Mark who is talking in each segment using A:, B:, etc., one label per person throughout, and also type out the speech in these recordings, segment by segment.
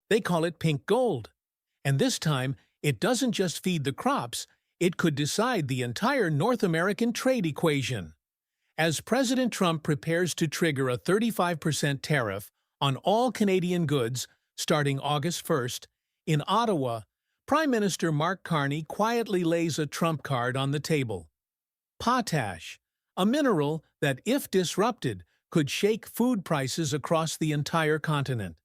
A: They call it pink gold. And this time, it doesn't just feed the crops, it could decide the entire North American trade equation. As President Trump prepares to trigger a 35% tariff on all Canadian goods starting August 1st, in Ottawa, Prime Minister Mark Carney quietly lays a trump card on the table. Potash, a mineral that, if disrupted, could shake food prices across the entire continent.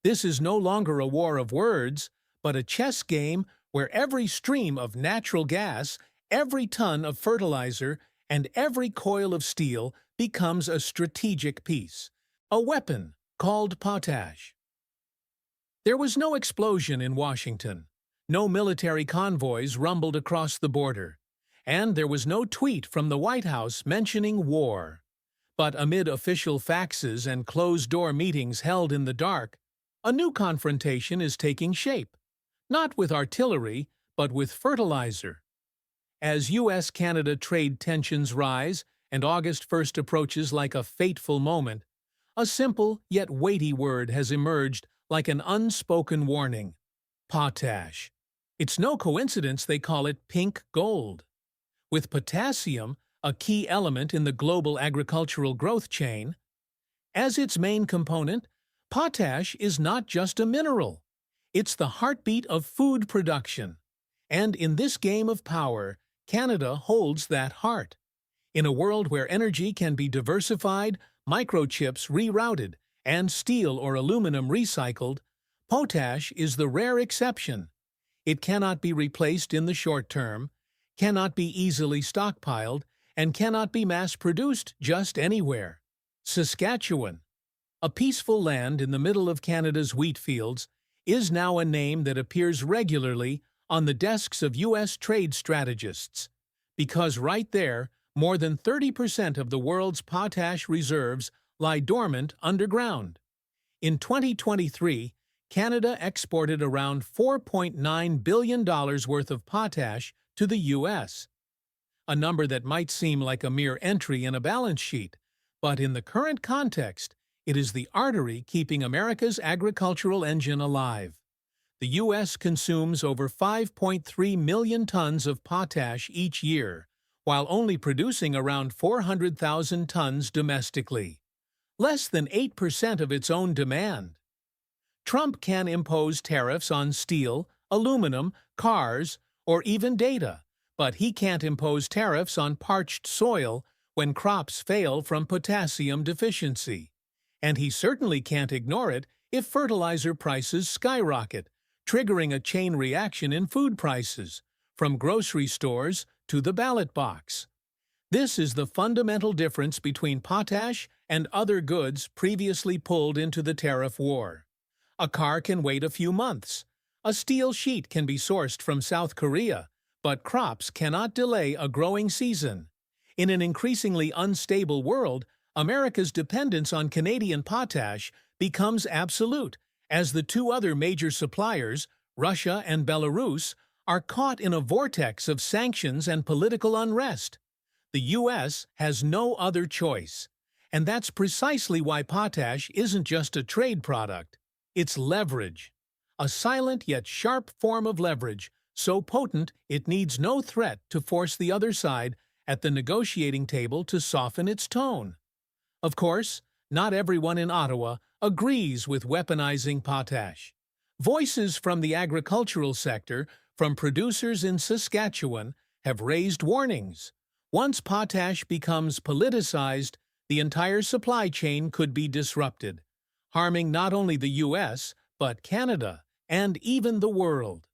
A: This is no longer a war of words, but a chess game where every stream of natural gas, every ton of fertilizer, and every coil of steel becomes a strategic piece, a weapon called potash. There was no explosion in Washington, no military convoys rumbled across the border, and there was no tweet from the White House mentioning war. But amid official faxes and closed-door meetings held in the dark, a new confrontation is taking shape, not with artillery, but with fertilizer. As U.S.-Canada trade tensions rise and August 1st approaches like a fateful moment, a simple yet weighty word has emerged like an unspoken warning: potash. It's no coincidence they call it pink gold. With potassium, a key element in the global agricultural growth chain, as its main component, potash is not just a mineral. It's the heartbeat of food production. And in this game of power, Canada holds that heart. In a world where energy can be diversified, microchips rerouted, and steel or aluminum recycled, potash is the rare exception. It cannot be replaced in the short term, cannot be easily stockpiled, and cannot be mass-produced just anywhere. Saskatchewan, a peaceful land in the middle of Canada's wheat fields, is now a name that appears regularly on the desks of U.S. trade strategists, because right there, more than 30% of the world's potash reserves lie dormant underground. In 2023, Canada exported around $4.9 billion worth of potash to the U.S., a number that might seem like a mere entry in a balance sheet, but in the current context, it is the artery keeping America's agricultural engine alive. The U.S. consumes over 5.3 million tons of potash each year, while only producing around 400,000 tons domestically, less than 8% of its own demand. Trump can impose tariffs on steel, aluminum, cars, or even data, but he can't impose tariffs on parched soil when crops fail from potassium deficiency. And he certainly can't ignore it if fertilizer prices skyrocket, triggering a chain reaction in food prices, from grocery stores to the ballot box. This is the fundamental difference between potash and other goods previously pulled into the tariff war. A car can wait a few months. A steel sheet can be sourced from South Korea, but crops cannot delay a growing season. In an increasingly unstable world, America's dependence on Canadian potash becomes absolute, as the two other major suppliers, Russia and Belarus, are caught in a vortex of sanctions and political unrest. The U.S. has no other choice. And that's precisely why potash isn't just a trade product. It's leverage. A silent yet sharp form of leverage, so potent it needs no threat to force the other side at the negotiating table to soften its tone. Of course, not everyone in Ottawa agrees with weaponizing potash. Voices from the agricultural sector, from producers in Saskatchewan, have raised warnings. Once potash becomes politicized, the entire supply chain could be disrupted, harming not only the U.S., but Canada and even the world.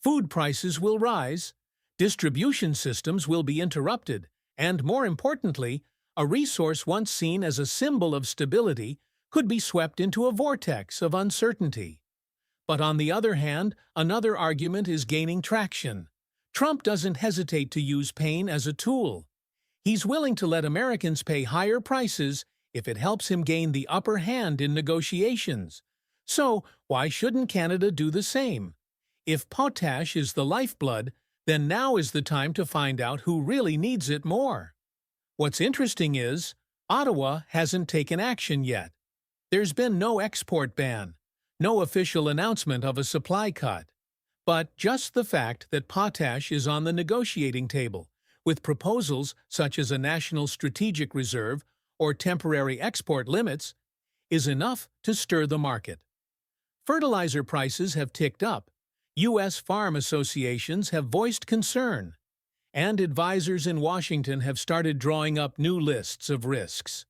A: Food prices will rise, distribution systems will be interrupted, and more importantly, a resource once seen as a symbol of stability could be swept into a vortex of uncertainty. But on the other hand, another argument is gaining traction. Trump doesn't hesitate to use pain as a tool. He's willing to let Americans pay higher prices if it helps him gain the upper hand in negotiations. So, why shouldn't Canada do the same? If potash is the lifeblood, then now is the time to find out who really needs it more. What's interesting is, Ottawa hasn't taken action yet. There's been no export ban, No official announcement of a supply cut, but just the fact that potash is on the negotiating table, with proposals such as a national strategic reserve or temporary export limits, is enough to stir the market. Fertilizer prices have ticked up, U.S. farm associations have voiced concern, and advisors in Washington have started drawing up new lists of risks.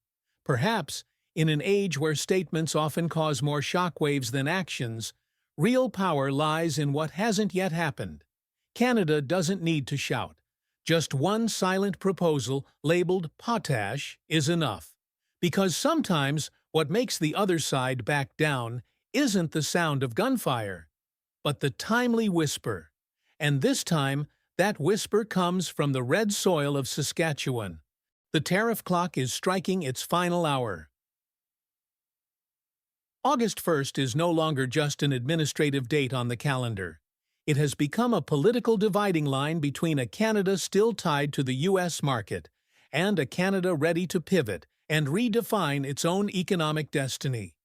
A: Perhaps, in an age where statements often cause more shockwaves than actions, real power lies in what hasn't yet happened. Canada doesn't need to shout. Just one silent proposal labeled potash is enough. Because sometimes what makes the other side back down isn't the sound of gunfire, but the timely whisper. And this time, that whisper comes from the red soil of Saskatchewan. The tariff clock is striking its final hour. August 1st is no longer just an administrative date on the calendar. It has become a political dividing line between a Canada still tied to the U.S. market and a Canada ready to pivot and redefine its own economic destiny.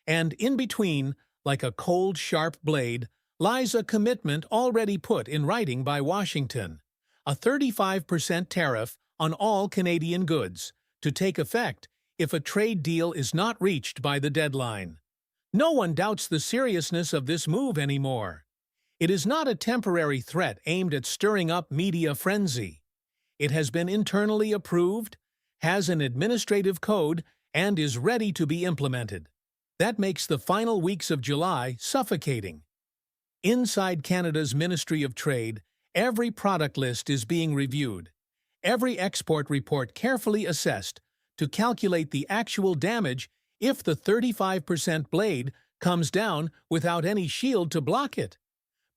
A: And in between, like a cold, sharp blade, lies a commitment already put in writing by Washington, a 35% tariff on all Canadian goods, to take effect if a trade deal is not reached by the deadline. No one doubts the seriousness of this move anymore. It is not a temporary threat aimed at stirring up media frenzy. It has been internally approved, has an administrative code, and is ready to be implemented. That makes the final weeks of July suffocating. Inside Canada's Ministry of Trade, every product list is being reviewed, every export report carefully assessed to calculate the actual damage if the 35% blade comes down without any shield to block it.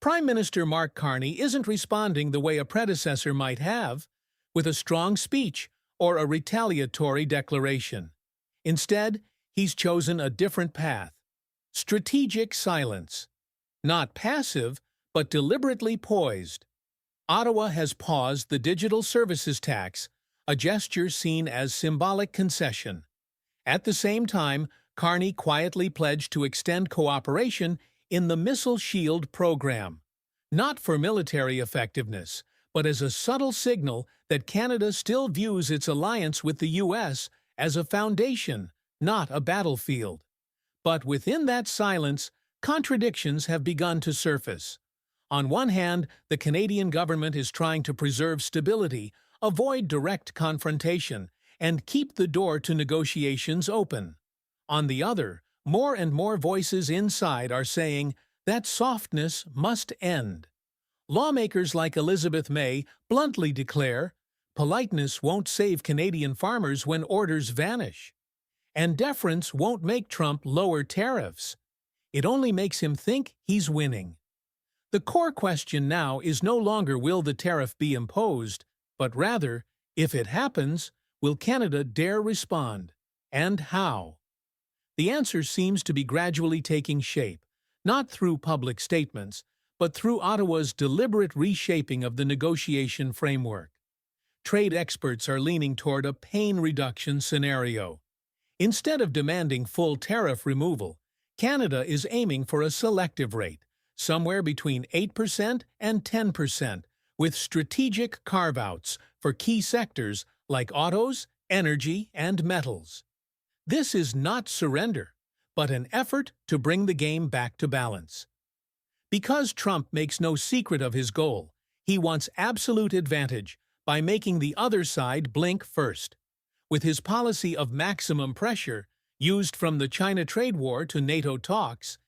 A: Prime Minister Mark Carney isn't responding the way a predecessor might have, with a strong speech or a retaliatory declaration. Instead, he's chosen a different path: strategic silence. Not passive, but deliberately poised. Ottawa has paused the digital services tax, a gesture seen as symbolic concession. At the same time, Carney quietly pledged to extend cooperation in the Missile Shield program, not for military effectiveness, but as a subtle signal that Canada still views its alliance with the U.S. as a foundation, not a battlefield. But within that silence, contradictions have begun to surface. On one hand, the Canadian government is trying to preserve stability, avoid direct confrontation, and keep the door to negotiations open. On the other, more and more voices inside are saying that softness must end. Lawmakers like Elizabeth May bluntly declare, politeness won't save Canadian farmers when orders vanish. And deference won't make Trump lower tariffs. It only makes him think he's winning. The core question now is no longer will the tariff be imposed, but rather, if it happens, will Canada dare respond? And how? The answer seems to be gradually taking shape, not through public statements, but through Ottawa's deliberate reshaping of the negotiation framework. Trade experts are leaning toward a pain reduction scenario. Instead of demanding full tariff removal, Canada is aiming for a selective rate, somewhere between 8% and 10%, with strategic carve-outs for key sectors like autos, energy, and metals. This is not surrender, but an effort to bring the game back to balance. Because Trump makes no secret of his goal, he wants absolute advantage by making the other side blink first. With his policy of maximum pressure, used from the China trade war to NATO talks,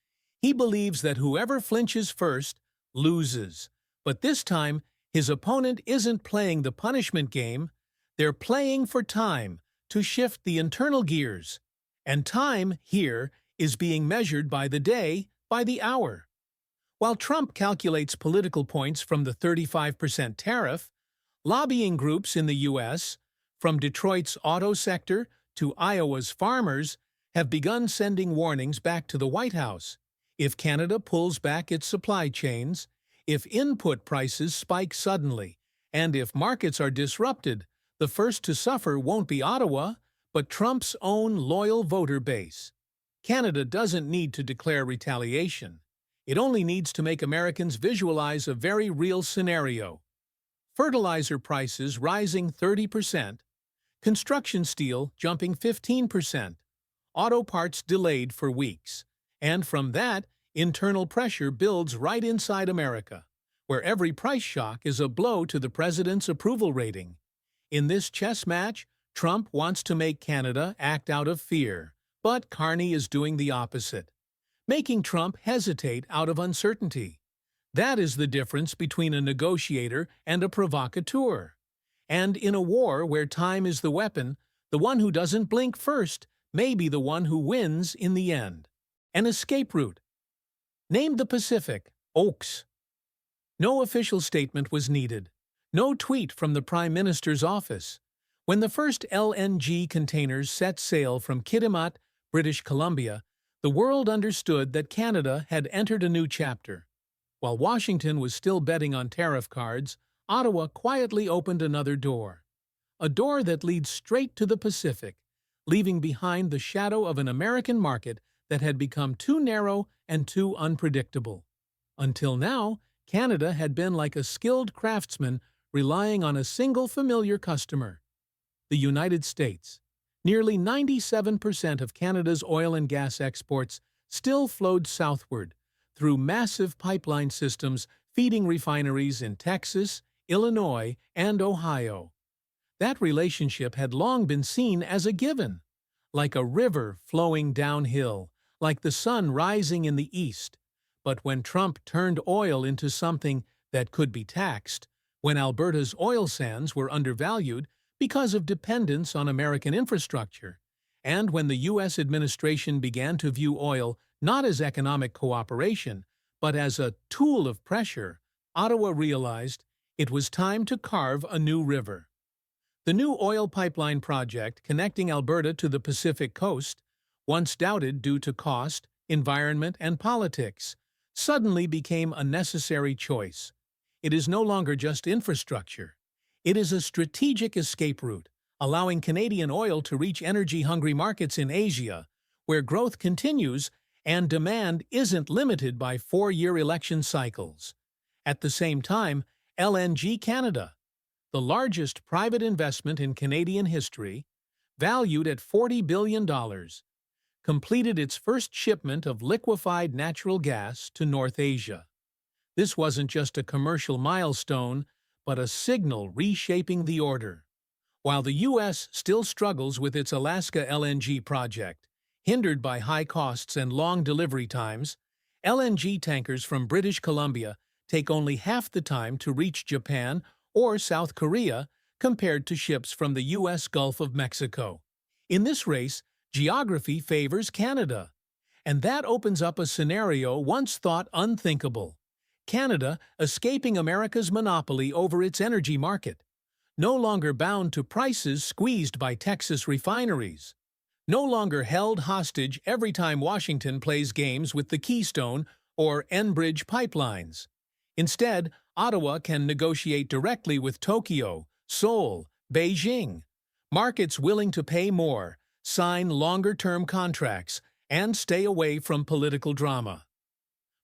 A: he believes that whoever flinches first loses. But this time, his opponent isn't playing the punishment game. They're playing for time to shift the internal gears. And time, here, is being measured by the day, by the hour. While Trump calculates political points from the 35% tariff, lobbying groups in the U.S., from Detroit's auto sector to Iowa's farmers, have begun sending warnings back to the White House. If Canada pulls back its supply chains, if input prices spike suddenly, and if markets are disrupted, the first to suffer won't be Ottawa, but Trump's own loyal voter base. Canada doesn't need to declare retaliation. It only needs to make Americans visualize a very real scenario. Fertilizer prices rising 30%, construction steel jumping 15%, auto parts delayed for weeks. And from that, internal pressure builds right inside America, where every price shock is a blow to the president's approval rating. In this chess match, Trump wants to make Canada act out of fear, but Carney is doing the opposite, making Trump hesitate out of uncertainty. That is the difference between a negotiator and a provocateur. And in a war where time is the weapon, the one who doesn't blink first may be the one who wins in the end. An escape route. Named the Pacific, Oaks. No official statement was needed. No tweet from the Prime Minister's office. When the first LNG containers set sail from Kitimat, British Columbia, the world understood that Canada had entered a new chapter. While Washington was still betting on tariff cards, Ottawa quietly opened another door. A door that leads straight to the Pacific, leaving behind the shadow of an American market that had become too narrow and too unpredictable. Until now, Canada had been like a skilled craftsman relying on a single familiar customer. The United States. Nearly 97% of Canada's oil and gas exports still flowed southward, through massive pipeline systems feeding refineries in Texas, Illinois, and Ohio. That relationship had long been seen as a given, like a river flowing downhill, like the sun rising in the east. But when Trump turned oil into something that could be taxed, when Alberta's oil sands were undervalued because of dependence on American infrastructure, and when the U.S. administration began to view oil not as economic cooperation, but as a tool of pressure, Ottawa realized it was time to carve a new river. The new oil pipeline project connecting Alberta to the Pacific coast, once doubted due to cost, environment, and politics, suddenly became a necessary choice. It is no longer just infrastructure. It is a strategic escape route, allowing Canadian oil to reach energy-hungry markets in Asia, where growth continues and demand isn't limited by four-year election cycles. At the same time, LNG Canada, the largest private investment in Canadian history, valued at $40 billion, completed its first shipment of liquefied natural gas to North Asia. This wasn't just a commercial milestone, but a signal reshaping the order. While the U.S. still struggles with its Alaska LNG project, hindered by high costs and long delivery times, LNG tankers from British Columbia take only half the time to reach Japan or South Korea compared to ships from the U.S. Gulf of Mexico. In this race, geography favors Canada, and that opens up a scenario once thought unthinkable. Canada escaping America's monopoly over its energy market, no longer bound to prices squeezed by Texas refineries, no longer held hostage every time Washington plays games with the Keystone or Enbridge pipelines. Instead, Ottawa can negotiate directly with Tokyo, Seoul, Beijing, markets willing to pay more, sign longer-term contracts, and stay away from political drama.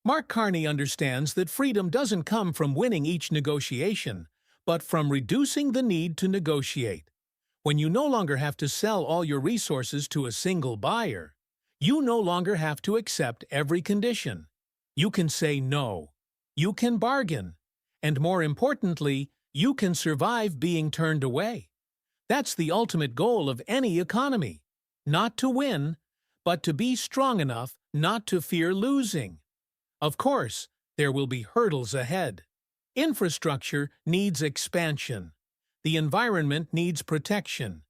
A: Mark Carney understands that freedom doesn't come from winning each negotiation, but from reducing the need to negotiate. When you no longer have to sell all your resources to a single buyer, you no longer have to accept every condition. You can say no. You can bargain. And more importantly, you can survive being turned away. That's the ultimate goal of any economy. Not to win, but to be strong enough not to fear losing. Of course, there will be hurdles ahead. Infrastructure needs expansion. The environment needs protection.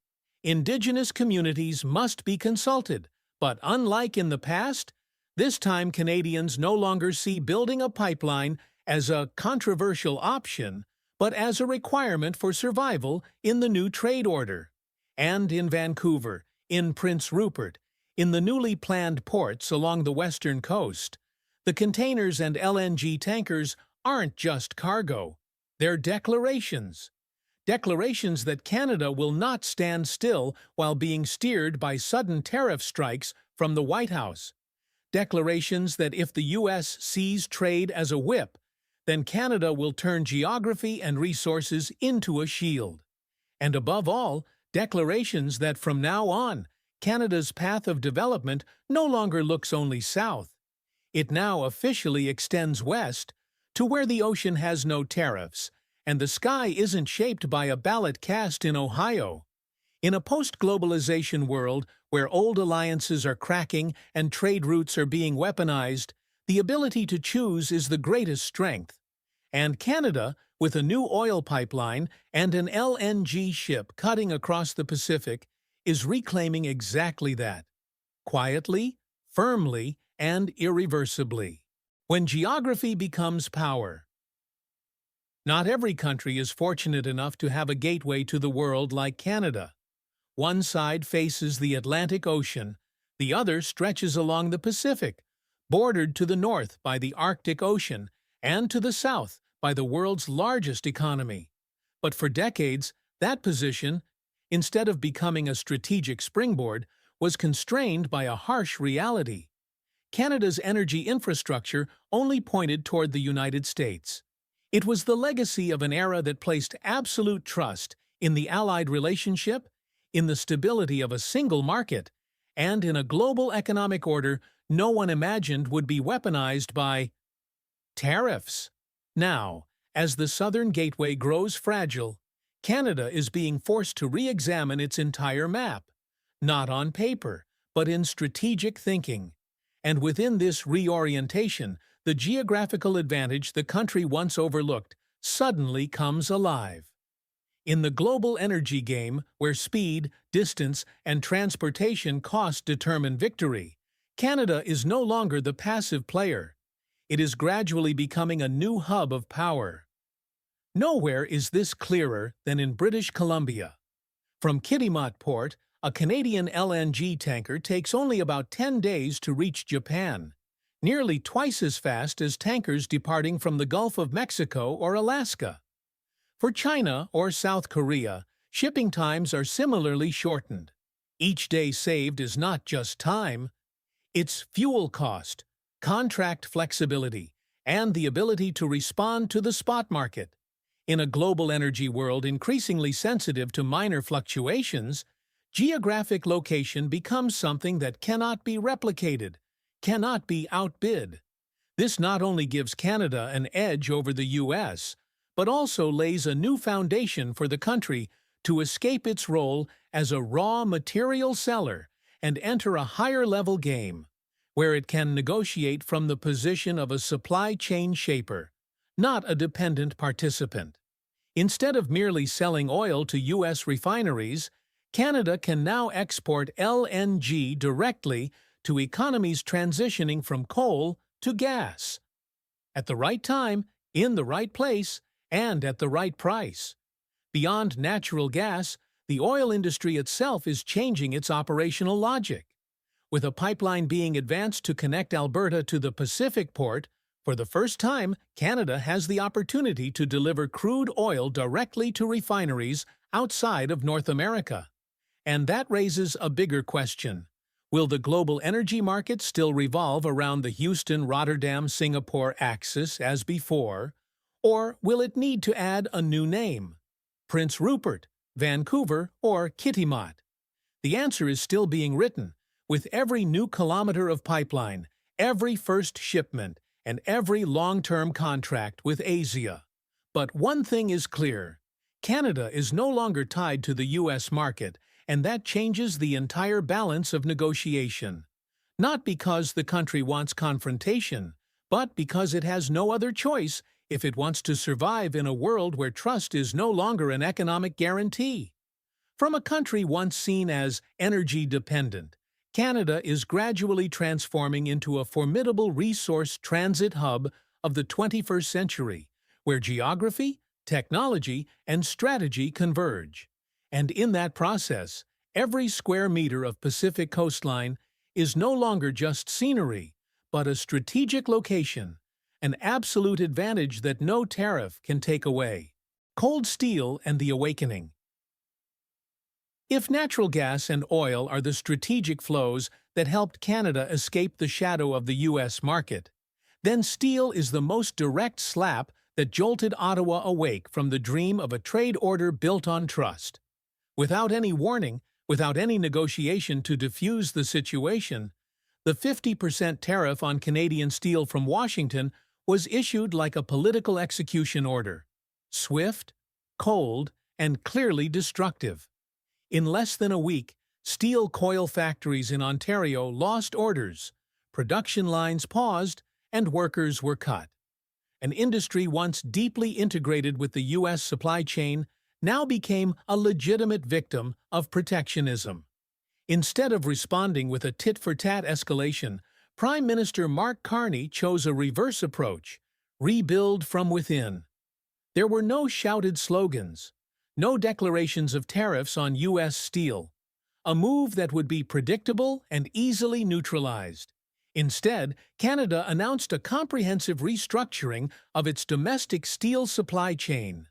A: Indigenous communities must be consulted, but unlike in the past, this time Canadians no longer see building a pipeline as a controversial option, but as a requirement for survival in the new trade order. And in Vancouver, in Prince Rupert, in the newly planned ports along the western coast, the containers and LNG tankers aren't just cargo. They're declarations. Declarations that Canada will not stand still while being steered by sudden tariff strikes from the White House. Declarations that if the U.S. sees trade as a whip, then Canada will turn geography and resources into a shield. And above all, declarations that from now on, Canada's path of development no longer looks only south. It now officially extends west to where the ocean has no tariffs, and the sky isn't shaped by a ballot cast in Ohio. In a post-globalization world where old alliances are cracking and trade routes are being weaponized, the ability to choose is the greatest strength. And Canada, with a new oil pipeline and an LNG ship cutting across the Pacific, is reclaiming exactly that. Quietly, firmly, and irreversibly. When geography becomes power. Not every country is fortunate enough to have a gateway to the world like Canada. One side faces the Atlantic Ocean, the other stretches along the Pacific, bordered to the north by the Arctic Ocean and to the south by the world's largest economy. But for decades, that position, instead of becoming a strategic springboard, was constrained by a harsh reality. Canada's energy infrastructure only pointed toward the United States. It was the legacy of an era that placed absolute trust in the Allied relationship, in the stability of a single market, and in a global economic order no one imagined would be weaponized by tariffs. Now, as the southern gateway grows fragile, Canada is being forced to re-examine its entire map, not on paper, but in strategic thinking. And within this reorientation, the geographical advantage the country once overlooked suddenly comes alive. In the global energy game, where speed, distance, and transportation cost determine victory, Canada is no longer the passive player. It is gradually becoming a new hub of power. Nowhere is this clearer than in British Columbia. From Kitimat Port, a Canadian LNG tanker takes only about 10 days to reach Japan, nearly twice as fast as tankers departing from the Gulf of Mexico or Alaska. For China or South Korea, shipping times are similarly shortened. Each day saved is not just time, it's fuel cost, contract flexibility, and the ability to respond to the spot market. In a global energy world increasingly sensitive to minor fluctuations, geographic location becomes something that cannot be replicated, cannot be outbid. This not only gives Canada an edge over the U.S., but also lays a new foundation for the country to escape its role as a raw material seller and enter a higher-level game, where it can negotiate from the position of a supply chain shaper, not a dependent participant. Instead of merely selling oil to U.S. refineries, Canada can now export LNG directly to economies transitioning from coal to gas. At the right time, in the right place, and at the right price. Beyond natural gas, the oil industry itself is changing its operational logic. With a pipeline being advanced to connect Alberta to the Pacific port, for the first time, Canada has the opportunity to deliver crude oil directly to refineries outside of North America. And that raises a bigger question. Will the global energy market still revolve around the Houston-Rotterdam-Singapore axis as before, or will it need to add a new name? Prince Rupert, Vancouver, or Kitimat? The answer is still being written. With every new kilometer of pipeline, every first shipment, and every long-term contract with Asia. But one thing is clear. Canada is no longer tied to the U.S. market, and that changes the entire balance of negotiation. Not because the country wants confrontation, but because it has no other choice if it wants to survive in a world where trust is no longer an economic guarantee. From a country once seen as energy-dependent, Canada is gradually transforming into a formidable resource transit hub of the 21st century, where geography, technology, and strategy converge. And in that process, every square meter of Pacific coastline is no longer just scenery, but a strategic location, an absolute advantage that no tariff can take away. Cold Steel and the Awakening. If natural gas and oil are the strategic flows that helped Canada escape the shadow of the U.S. market, then steel is the most direct slap that jolted Ottawa awake from the dream of a trade order built on trust. Without any warning, without any negotiation to defuse the situation, the 50% tariff on Canadian steel from Washington was issued like a political execution order. Swift, cold, and clearly destructive. In less than a week, steel coil factories in Ontario lost orders, production lines paused, and workers were cut. An industry once deeply integrated with the U.S. supply chain now became a legitimate victim of protectionism. Instead of responding with a tit-for-tat escalation, Prime Minister Mark Carney chose a reverse approach: rebuild from within. There were no shouted slogans, no declarations of tariffs on U.S. steel, a move that would be predictable and easily neutralized. Instead, Canada announced a comprehensive restructuring of its domestic steel supply chain.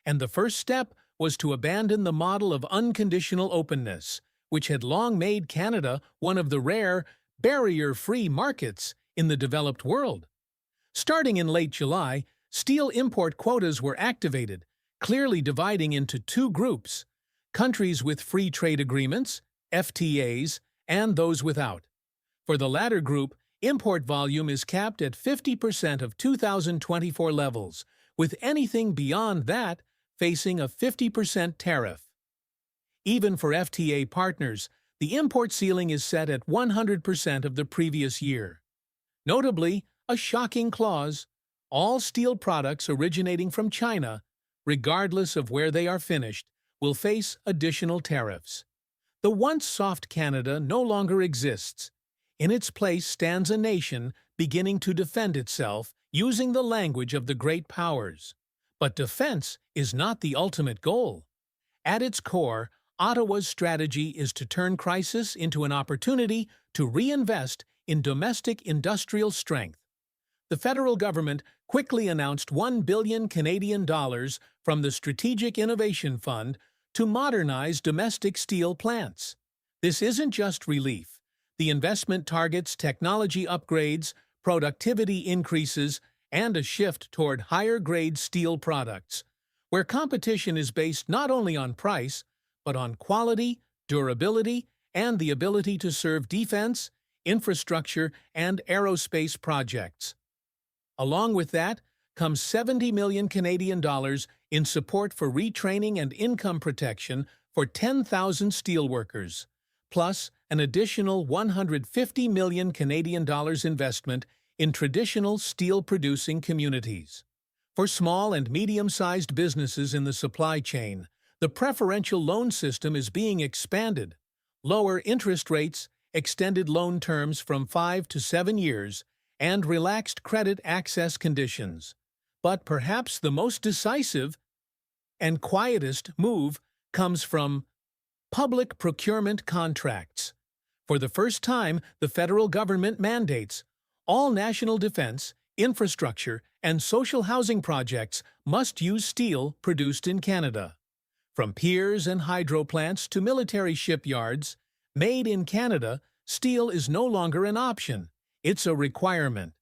A: And the first step was to abandon the model of unconditional openness, which had long made Canada one of the rare, barrier-free markets in the developed world. Starting in late July, steel import quotas were activated, clearly dividing into two groups: countries with free trade agreements, FTAs, and those without. For the latter group, import volume is capped at 50% of 2024 levels, with anything beyond that facing a 50% tariff. Even for FTA partners, the import ceiling is set at 100% of the previous year. Notably, a shocking clause: all steel products originating from China, regardless of where they are finished, will face additional tariffs. The once soft Canada no longer exists. In its place stands a nation beginning to defend itself using the language of the great powers. But defense is not the ultimate goal. At its core, Ottawa's strategy is to turn crisis into an opportunity to reinvest in domestic industrial strength. The federal government quickly announced $1 billion Canadian dollars from the Strategic Innovation Fund to modernize domestic steel plants. This isn't just relief. The investment targets technology upgrades, productivity increases, and a shift toward higher-grade steel products, where competition is based not only on price, but on quality, durability, and the ability to serve defense, infrastructure, and aerospace projects. Along with that comes $70 million Canadian dollars in support for retraining and income protection for 10,000 steelworkers, plus an additional $150 million Canadian dollars investment in traditional steel-producing communities. For small and medium-sized businesses in the supply chain, the preferential loan system is being expanded. Lower interest rates, extended loan terms from 5 to 7 years, and relaxed credit access conditions. But perhaps the most decisive and quietest move comes from public procurement contracts. For the first time, the federal government mandates all national defense, infrastructure, and social housing projects must use steel produced in Canada. From piers and hydro plants to military shipyards, made in Canada, steel is no longer an option. It's a requirement.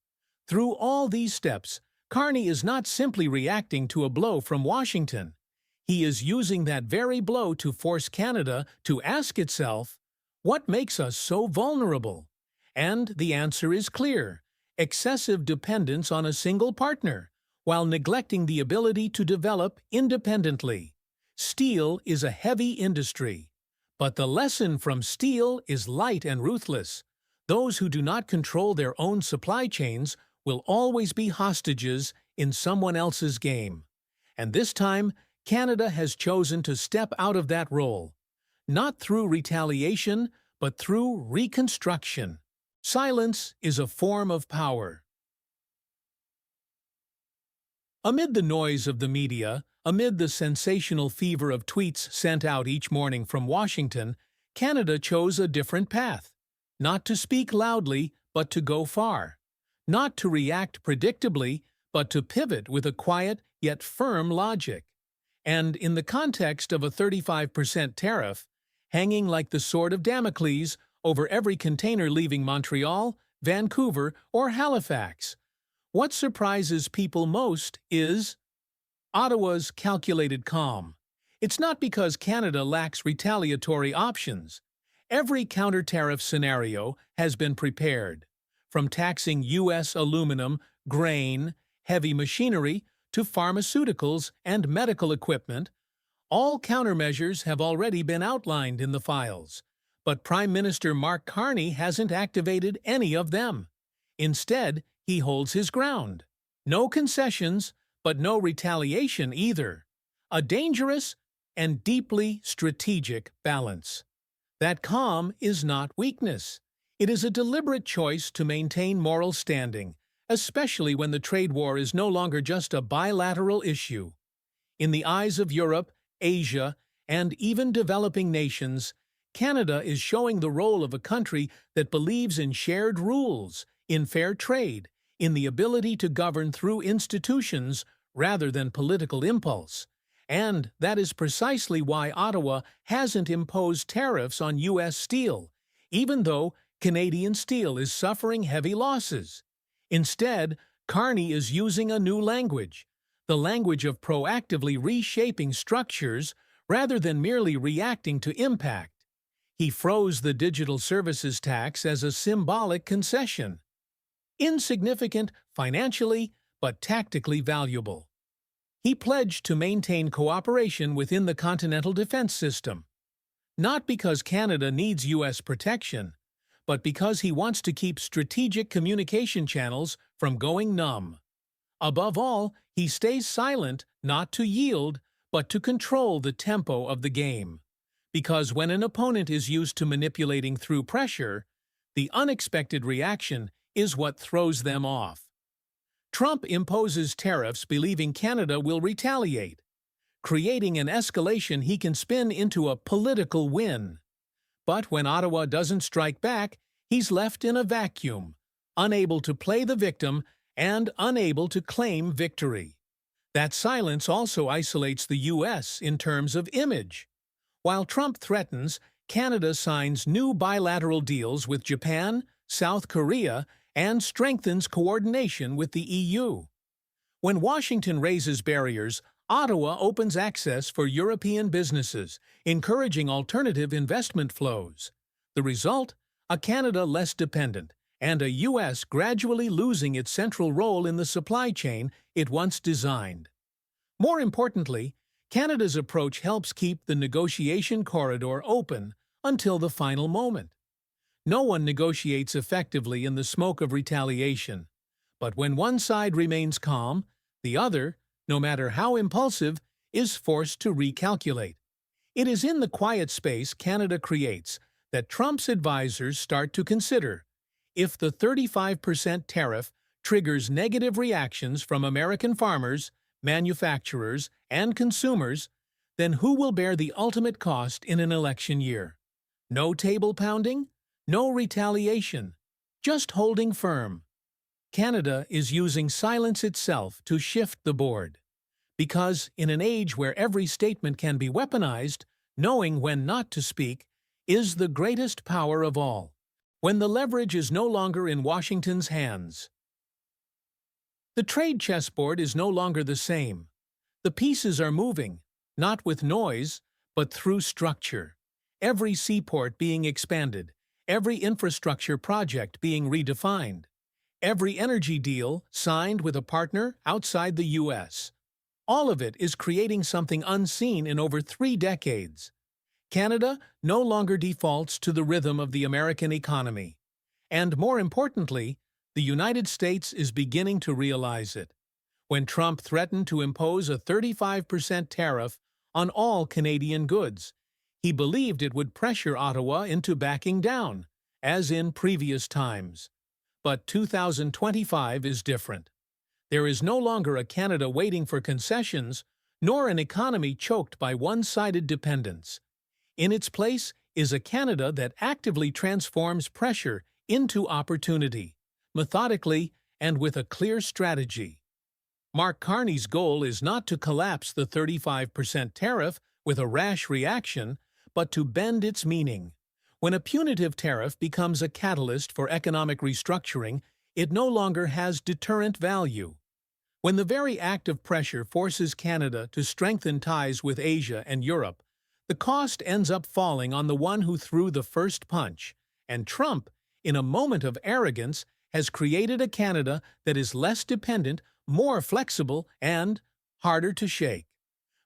A: Through all these steps, Carney is not simply reacting to a blow from Washington. He is using that very blow to force Canada to ask itself, what makes us so vulnerable? And the answer is clear: excessive dependence on a single partner, while neglecting the ability to develop independently. Steel is a heavy industry, but the lesson from steel is light and ruthless. Those who do not control their own supply chains will always be hostages in someone else's game. And this time, Canada has chosen to step out of that role, not through retaliation, but through reconstruction. Silence is a form of power. Amid the noise of the media, amid the sensational fever of tweets sent out each morning from Washington, Canada chose a different path. Not to speak loudly, but to go far. Not to react predictably, but to pivot with a quiet yet firm logic. And in the context of a 35% tariff, hanging like the sword of Damocles over every container leaving Montreal, Vancouver, or Halifax. What surprises people most is Ottawa's calculated calm. It's not because Canada lacks retaliatory options. Every counter-tariff scenario has been prepared, from taxing U.S. aluminum, grain, heavy machinery, to pharmaceuticals and medical equipment. All countermeasures have already been outlined in the files, but Prime Minister Mark Carney hasn't activated any of them. Instead, he holds his ground. No concessions, but no retaliation either. A dangerous and deeply strategic balance. That calm is not weakness. It is a deliberate choice to maintain moral standing, especially when the trade war is no longer just a bilateral issue. In the eyes of Europe, Asia, and even developing nations, Canada is showing the role of a country that believes in shared rules, in fair trade, in the ability to govern through institutions rather than political impulse. And that is precisely why Ottawa hasn't imposed tariffs on U.S. steel, even though Canadian steel is suffering heavy losses. Instead, Carney is using a new language, the language of proactively reshaping structures rather than merely reacting to impact. He froze the digital services tax as a symbolic concession. Insignificant financially, but tactically valuable. He pledged to maintain cooperation within the continental defense system, not because Canada needs U.S. protection, but because he wants to keep strategic communication channels from going numb. Above all, he stays silent not to yield, but to control the tempo of the game. Because when an opponent is used to manipulating through pressure, the unexpected reaction is what throws them off. Trump imposes tariffs believing Canada will retaliate, creating an escalation he can spin into a political win. But when Ottawa doesn't strike back, he's left in a vacuum, unable to play the victim and unable to claim victory. That silence also isolates the U.S. in terms of image. While Trump threatens, Canada signs new bilateral deals with Japan, South Korea, and strengthens coordination with the EU. When Washington raises barriers, Ottawa opens access for European businesses, encouraging alternative investment flows. The result? A Canada less dependent, and a U.S. gradually losing its central role in the supply chain it once designed. More importantly, Canada's approach helps keep the negotiation corridor open until the final moment. No one negotiates effectively in the smoke of retaliation, but when one side remains calm, the other, no matter how impulsive, is forced to recalculate. It is in the quiet space Canada creates that Trump's advisors start to consider. If the 35% tariff triggers negative reactions from American farmers, manufacturers, and consumers, then who will bear the ultimate cost in an election year? No table pounding? No retaliation, just holding firm. Canada is using silence itself to shift the board. Because in an age where every statement can be weaponized, knowing when not to speak is the greatest power of all. When the leverage is no longer in Washington's hands. The trade chessboard is no longer the same. The pieces are moving, not with noise, but through structure. Every seaport being expanded, every infrastructure project being redefined, every energy deal signed with a partner outside the U.S. All of it is creating something unseen in over 3 decades. Canada no longer defaults to the rhythm of the American economy. And more importantly, the United States is beginning to realize it. When Trump threatened to impose a 35% tariff on all Canadian goods, he believed it would pressure Ottawa into backing down, as in previous times. But 2025 is different. There is no longer a Canada waiting for concessions, nor an economy choked by one-sided dependence. In its place is a Canada that actively transforms pressure into opportunity, methodically and with a clear strategy. Mark Carney's goal is not to collapse the 35% tariff with a rash reaction, but to bend its meaning. When a punitive tariff becomes a catalyst for economic restructuring, it no longer has deterrent value. When the very act of pressure forces Canada to strengthen ties with Asia and Europe, the cost ends up falling on the one who threw the first punch, and Trump, in a moment of arrogance, has created a Canada that is less dependent, more flexible, and harder to shake.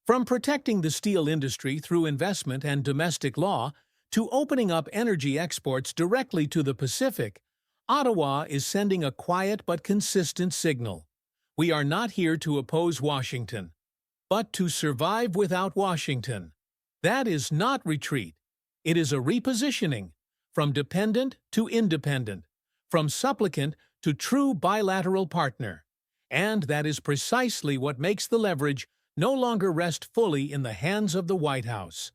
A: From protecting the steel industry through investment and domestic law to opening up energy exports directly to the Pacific, Ottawa is sending a quiet but consistent signal. We are not here to oppose Washington, but to survive without Washington. That is not retreat. It is a repositioning, from dependent to independent, from supplicant to true bilateral partner. And that is precisely what makes the leverage no longer rest fully in the hands of the White House.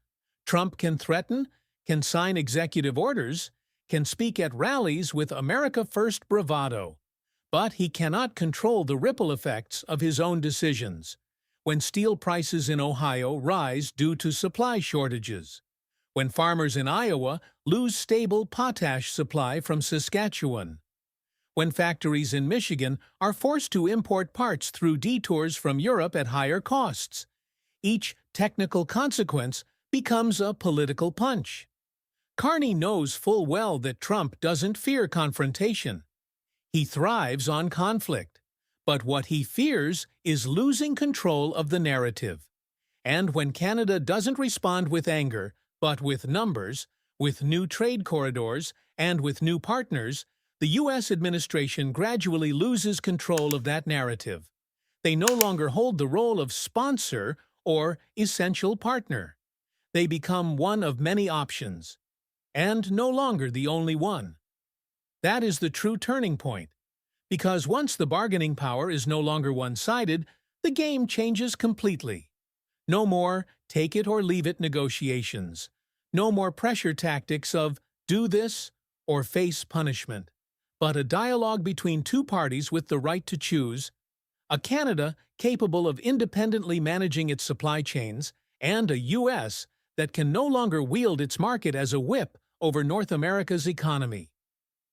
A: Trump can threaten, can sign executive orders, can speak at rallies with America First bravado, but he cannot control the ripple effects of his own decisions. When steel prices in Ohio rise due to supply shortages, when farmers in Iowa lose stable potash supply from Saskatchewan, when factories in Michigan are forced to import parts through detours from Europe at higher costs, each technical consequence becomes a political punch. Carney knows full well that Trump doesn't fear confrontation. He thrives on conflict. But what he fears is losing control of the narrative. And when Canada doesn't respond with anger, but with numbers, with new trade corridors, and with new partners, the U.S. administration gradually loses control of that narrative. They no longer hold the role of sponsor or essential partner. They become one of many options, and no longer the only one. That is the true turning point. Because once the bargaining power is no longer one-sided, the game changes completely. No more take-it-or-leave-it negotiations. No more pressure tactics of do this or face punishment. But a dialogue between two parties with the right to choose, a Canada capable of independently managing its supply chains, and a U.S. that can no longer wield its market as a whip over North America's economy.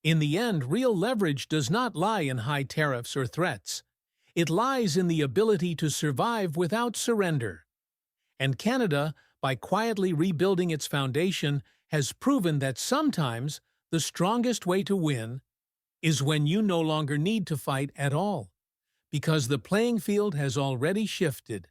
A: In the end, real leverage does not lie in high tariffs or threats. It lies in the ability to survive without surrender. And Canada, by quietly rebuilding its foundation, has proven that sometimes the strongest way to win is when you no longer need to fight at all, because the playing field has already shifted.